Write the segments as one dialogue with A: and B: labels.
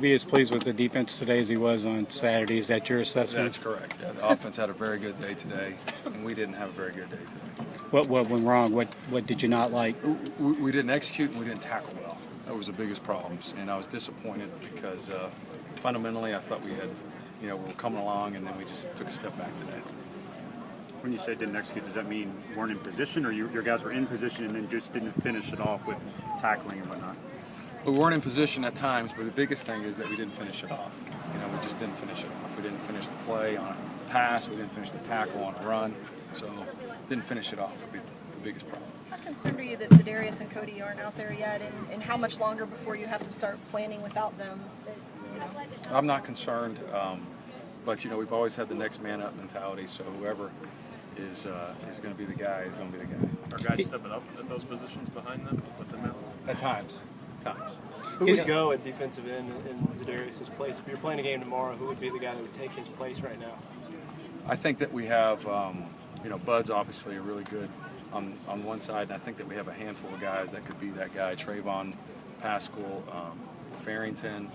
A: be as pleased with the defense today as he was on Saturday? Is that your assessment?
B: That's correct. Yeah, the offense had a very good day today, and we didn't have a very good day today.
A: What went wrong? What did you not like?
B: We didn't execute and we didn't tackle well. That was the biggest problems, and I was disappointed because fundamentally I thought we had, we were coming along, and then we just took a step back today.
C: When you say didn't execute, does that mean weren't in position, or your guys were in position and then just didn't finish it off with tackling and whatnot?
B: We weren't in position at times, but the biggest thing is that we didn't finish it off. We just didn't finish it off. We didn't finish the play on a pass. We didn't finish the tackle on a run. So didn't finish it off would be the biggest problem.
D: How concerned are you that Za'Darius and Cody aren't out there yet, and how much longer before you have to start planning without them?
B: I'm not concerned, but we've always had the next man up mentality. So whoever is going to be the guy is going to be the guy.
E: Are guys stepping up at those positions behind them with them out?
B: At times.
F: Who would go at defensive end in Za'Darius' place? If you're playing a game tomorrow, who would be the guy that would take his place right now?
B: I think that we have, Bud's obviously really good on one side, and I think that we have a handful of guys that could be that guy. Trayvon, Pascal, Farrington.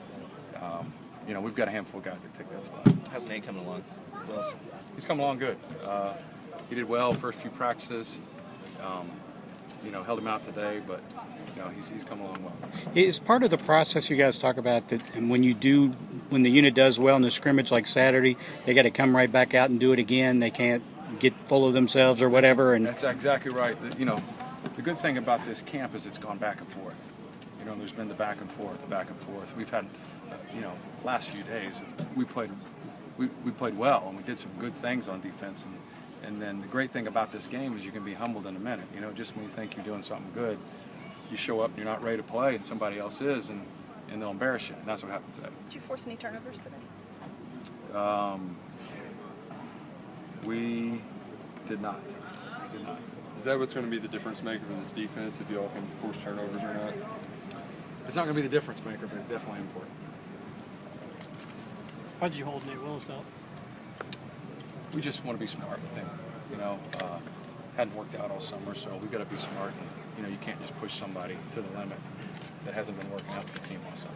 B: We've got a handful of guys that take that spot.
G: How's Nate coming along?
B: He's coming along good. He did well first few practices. Held him out today, but he's coming along well.
A: It's part of the process you guys talk about that, and when the unit does well in the scrimmage like Saturday, they got to come right back out and do it again. They can't get full of themselves or whatever.
B: That's exactly right. The good thing about this camp is it's gone back and forth. There's been the back and forth. We've had, last few days we played well, and we did some good things on defense. And then the great thing about this game is you can be humbled in a minute. Just when you think you're doing something good, you show up and you're not ready to play, and somebody else is, and they'll embarrass you. And that's what happened today.
D: Did you force any turnovers today?
B: We did not.
E: Is that what's going to be the difference maker for this defense, if you all can force turnovers or not?
B: It's not going to be the difference maker, but it's definitely important.
F: Why did you hold Nate Willis out?
B: We just want to be smart with him. Hadn't worked out all summer, so we've got to be smart. And, you can't just push somebody to the limit that hasn't been working out for the team all summer.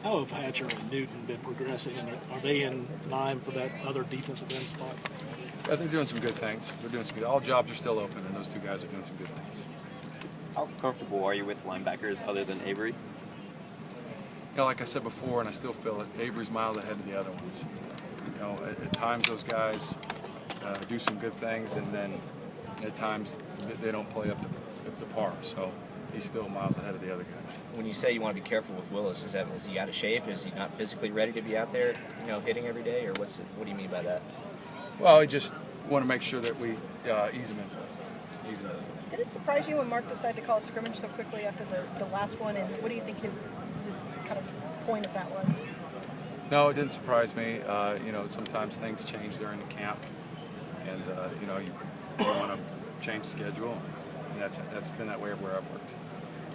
H: How have Hatcher and Newton been progressing, and are they in line for that other defensive end spot?
B: Yeah, they're doing some good things. All jobs are still open, and those two guys are doing some good things.
G: How comfortable are you with linebackers other than Avery?
B: Like I said before, and I still feel it, Avery's miles ahead of the other ones. At times those guys do some good things, and then at times they don't play up to par. So he's still miles ahead of the other guys.
G: When you say you want to be careful with Willis, is he out of shape? Is he not physically ready to be out there, hitting every day, or what do you mean by that?
B: Well, I just want to make sure that we ease him into it.
D: Did it surprise you when Mark decided to call a scrimmage so quickly after the last one, and what do you think his kind of point of that was?
B: No, it didn't surprise me. Sometimes things change during the camp, and you want to change the schedule, and that's been that way everywhere I've worked.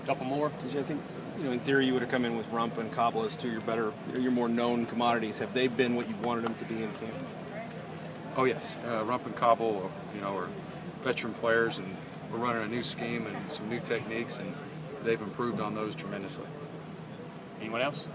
I: A couple more. I think, in theory, you would have come in with Rump and Cobble as two your more known commodities. Have they been what you wanted them to be in camp?
B: Oh yes, Rump and Cobble, are veteran players, and we're running a new scheme and some new techniques, and they've improved on those tremendously.
E: Anyone else?